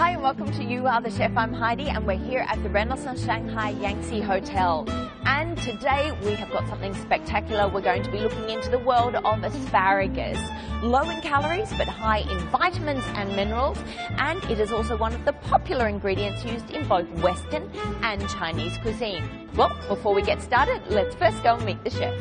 Hi and welcome to You Are the Chef. I'm Heidi and we're here at the Renaissance Shanghai Yangtze Hotel. And today we have got something spectacular. We're going to be looking into the world of asparagus. Low in calories but high in vitamins and minerals. And it is also one of the popular ingredients used in both Western and Chinese cuisine. Well, before we get started, let's first go and meet the chef.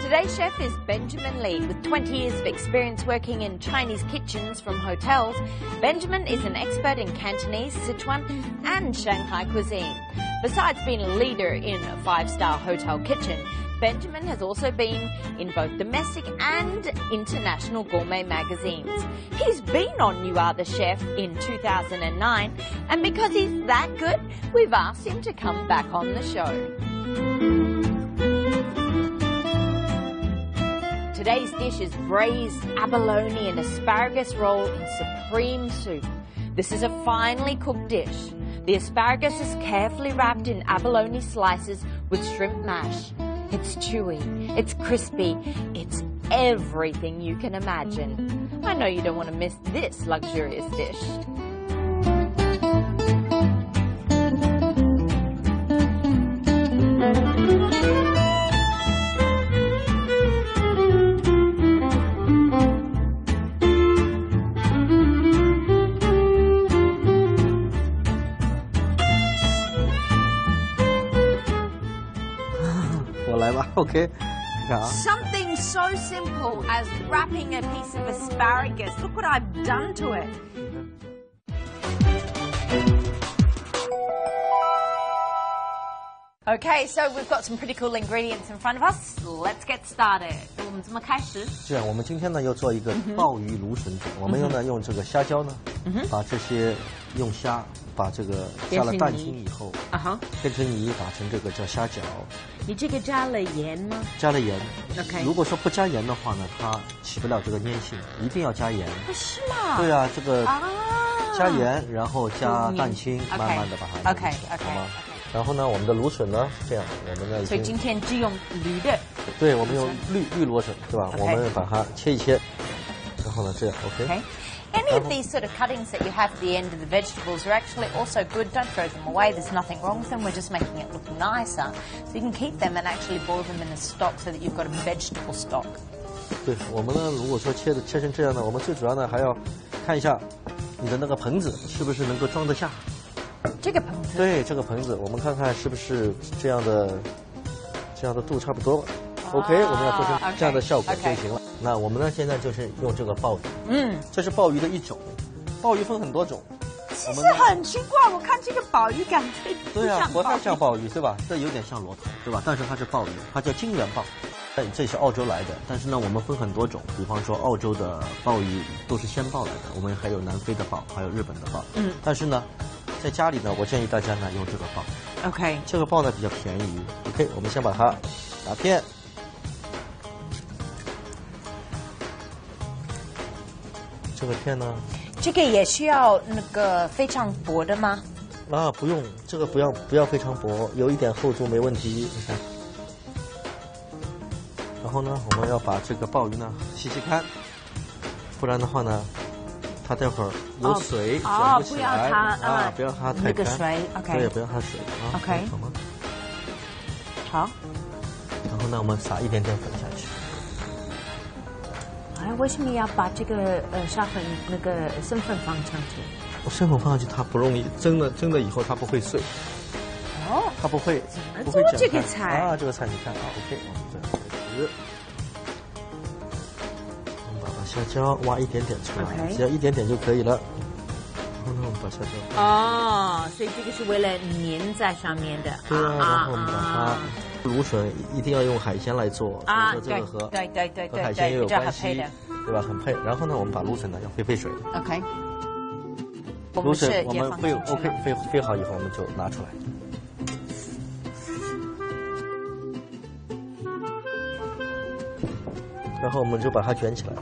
Today's chef is Benjinmin Li. With 20 years of experience working in Chinese kitchens from hotels, Benjinmin is an expert in Cantonese, Sichuan and Shanghai cuisine. Besides being a leader in a 5-star hotel kitchen, Benjinmin has also been in both domestic and international gourmet magazines. He's been on You Are the Chef in 2009, and because he's that good, we've asked him to come back on the show. Today's dish is braised abalone and asparagus roll in supreme soup. This is a finely cooked dish. The asparagus is carefully wrapped in abalone slices with shrimp mash. It's chewy, it's crispy, it's everything you can imagine. I know you don't want to miss this luxurious dish. Okay. Something so simple as wrapping a piece of asparagus. Look what I've done to it. Okay, so we've got some pretty cool ingredients in front of us. Let's get started. 我们怎么开始？这样，我们今天呢要做一个鲍鱼芦笋卷。我们用这个虾胶呢，把这些用虾把这个加了蛋清以后，变成泥，打成这个叫虾饺。你这个加了盐吗？加了盐。OK。如果说不加盐的话呢，它起不了这个粘性，一定要加盐。是吗？对啊，这个加盐，然后加蛋清，慢慢的把它 OK， 好吗？然后呢，我们的芦笋呢，这样我们呢，所以今天只用绿的。对，我们用绿芦笋，对吧？我们把它切一切，然后呢，这样 OK。Any of these sort of cuttings that you have at the end of the vegetables are actually also good. Don't throw them away. There's nothing wrong with them. We're just making it look nicer. So you can keep them and actually boil them in a stock so that you've got a vegetable stock. 对，我们呢，如果说切成这样呢，我们最主要呢还要看一下你的那个盆子是不是能够装得下。这个盆子。对，这个盆子，我们看看是不是这样的度差不多吧。OK， 我们要做成这样的效果就行了。那我们呢，现在就是用这个鲍鱼。这是鲍鱼的一种。鲍鱼分很多种。其实很奇怪，我看这个鲍鱼感觉对啊，不太像鲍鱼，对吧？这有点像螺头，对吧？但是它是鲍鱼，它叫金元鲍。这是澳洲来的，但是呢，我们分很多种。比方说，澳洲的鲍鱼都是鲜鲍来的，我们还有南非的鲍，还有日本的鲍。但是呢，在家里呢，我建议大家呢用这个鲍。OK。这个鲍呢比较便宜。OK， 我们先把它打片。这个片呢？这个也需要那个非常薄的吗？不用，这个不要非常薄，有一点厚度没问题。你看。然后呢，我们要把这个鲍鱼呢洗干，不然的话呢，它待会儿有水卷不起来不要它太干。那个水 ，OK。对，不要它水OK。好吗？好。然后呢，我们撒一点点粉下去。为什么要把这个沙粉那个生粉放上去？生粉放上去它不容易蒸了以后它不会碎。它不会做这个菜这个菜你看OK， 我们这样开始。我们把虾胶挖一点点出来，只要一点点就可以了。然后呢，我们把虾胶所以这个是为了粘在上面的。对啊，然后我们把它芦笋一定要用海鲜来做，所以说这个和海鲜也有关系，对吧？很配。然后呢，我们把芦笋呢要飞水。OK。芦笋我们飞好以后，我们就拿出来。然后我们就把它卷起来。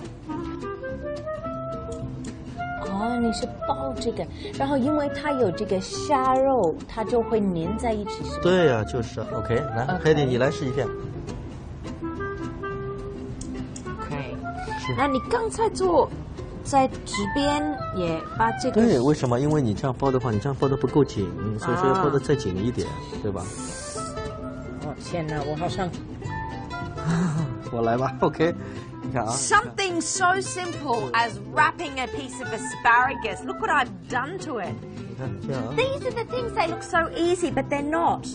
你是包这个，然后因为它有这个虾肉，它就会粘在一起，是吧？对呀，就是 OK。来，Heidi，你来试一遍。OK。那你刚才做在这边也把这个。对，为什么？因为你这样包的话，你这样包的不够紧，所以说要包的再紧一点，对吧？哦，天哪，我好像。我来吧 ，OK。你看啊。Something so simple as wrapping a piece of asparagus. Look what I've done to it. 你看这样啊。These are the things they look so easy, but they're not.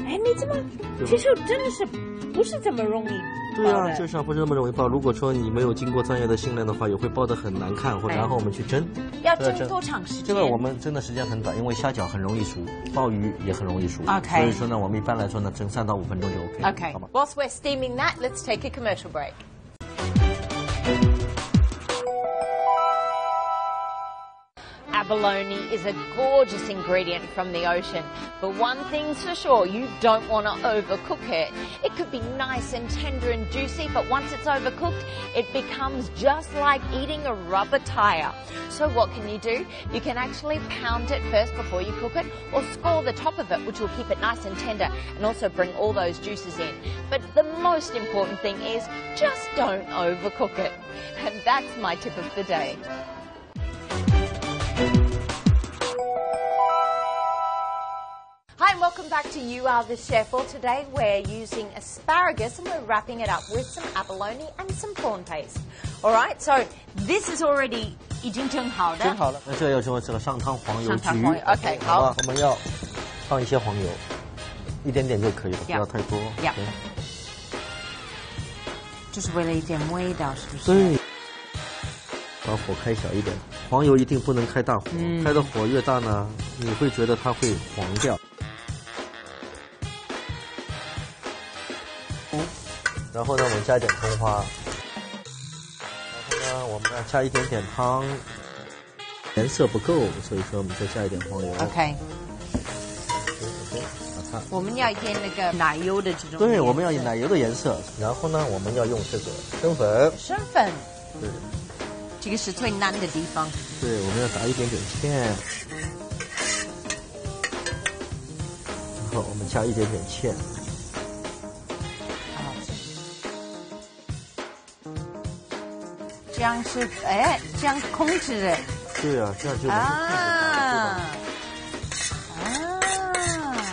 哎，你怎么？其实真的是不是这么容易。对啊，就是不是那么容易包。如果说你没有经过专业的训练的话，也会包得很难看。或然后我们去蒸，要蒸多长时间？这个我们蒸的时间很短，因为虾饺很容易熟，鲍鱼也很容易熟。OK。所以说呢，我们一般来说呢，蒸3到5分钟就 OK。OK。好吧。Whilst we're steaming that, let's take a commercial break. Abalone is a gorgeous ingredient from the ocean, but one thing's for sure, you don't want to overcook it. It could be nice and tender and juicy, but once it's overcooked, it becomes just like eating a rubber tire. So what can you do? You can actually pound it first before you cook it, or score the top of it, which will keep it nice and tender and also bring all those juices in. But the most important thing is just don't overcook it. And that's my tip of the day. Hi and welcome back to You Are the Chef. Well, today we're using asparagus and we're wrapping it up with some abalone and some prawn paste. All right, so this is already 已经蒸好的。蒸好了，那这要用这个上汤黄油焗。OK， 好吧，我们要放一些黄油，一点点就可以了，不要太多。就是为了一点味道，是不是？对。把火开小一点，黄油一定不能开大火，开的火越大呢，你会觉得它会黄掉。然后呢，我们加一点葱花，然后呢，我们要加一点点汤，颜色不够，所以说我们再加一点黄油。OK。我们要一点那个奶油的这种。对，我们要奶油的颜色。然后呢，我们要用这个生粉。生粉。对。这个是最难的地方。对，我们要打一点点芡，然后我们加一点点芡。这样是这样控制的。对啊，这样就能控制它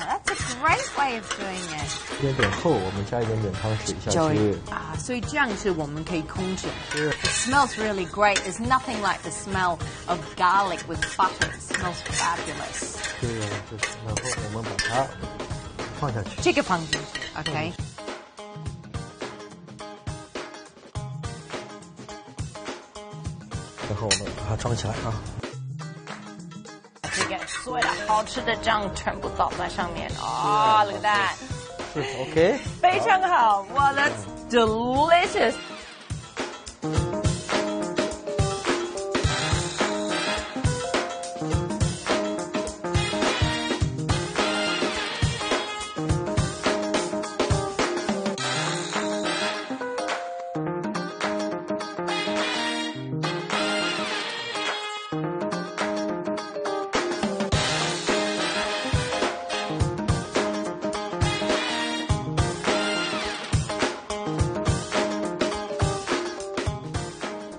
，That's a great way of doing it. 一点点厚，我们加一点点汤水下去。所以这样是我们可以控制。It smells really great. There's nothing like the smell of garlic with butter. It smells fabulous. 对啊，就是然后我们把它放下去。这个放进去 ，OK。然后我们把它装起来啊。这个所有的好吃的酱全部倒在上面啊 ！Look at that. 是 OK。非常好，哇 ，That's delicious.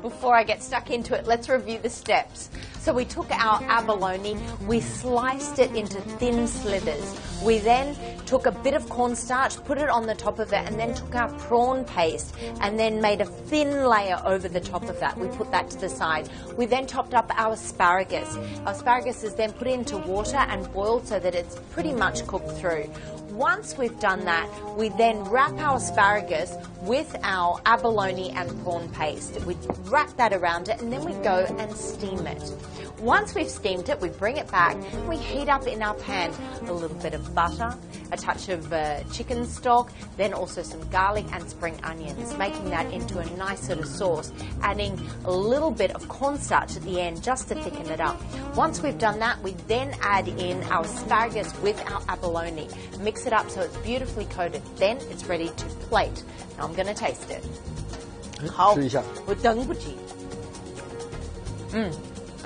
Before I get stuck into it, let's review the steps. So we took our abalone, we sliced it into thin slivers. We then took a bit of cornstarch, put it on the top of it, and then took our prawn paste and then made a thin layer over the top of that. We put that to the side. We then topped up our asparagus. Our asparagus is then put into water and boiled so that it's pretty much cooked through. Once we've done that, we then wrap our asparagus with our abalone and prawn paste. We wrap that around it and then we go and steam it. Once we've steamed it, we bring it back and we heat up in our pan a little bit of butter, a touch of chicken stock, then also some garlic and spring onions, making that into a nice sort of sauce, adding a little bit of cornstarch at the end just to thicken it up. Once we've done that, we then add in our asparagus with our abalone, mix it up so it's beautifully coated. Then it's ready to plate. Now I'm going to taste it. 好，我等不及。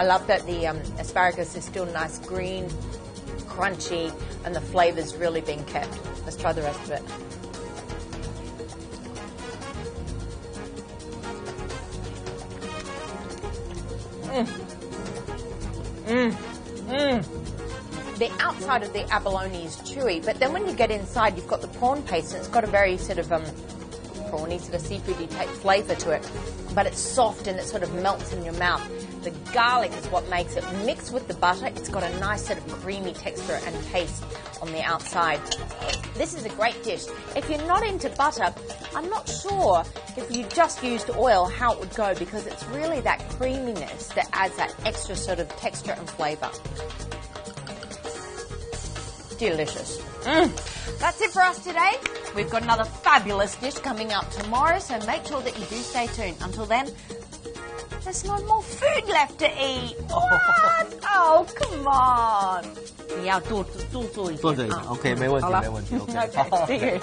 I love that the asparagus is still nice green, crunchy, and the flavor's really being kept. Let's try the rest of it. The outside of the abalone is chewy, but then when you get inside, you've got the prawn paste, and it's got a very sort of prawny, sort of seafoody type flavour to it. But it's soft and it sort of melts in your mouth. The garlic is what makes it. Mixed with the butter, it's got a nice sort of creamy texture and taste on the outside. This is a great dish. If you're not into butter, I'm not sure if you just used oil how it would go, because it's really that creaminess that adds that extra sort of texture and flavour. Delicious. That's it for us today. We've got another fabulous dish coming up tomorrow, so make sure that you do stay tuned. Until then, there's no more food left to eat. What? Oh, come on. 你要多做一点。OK， 没问题，没问题。OK， See you.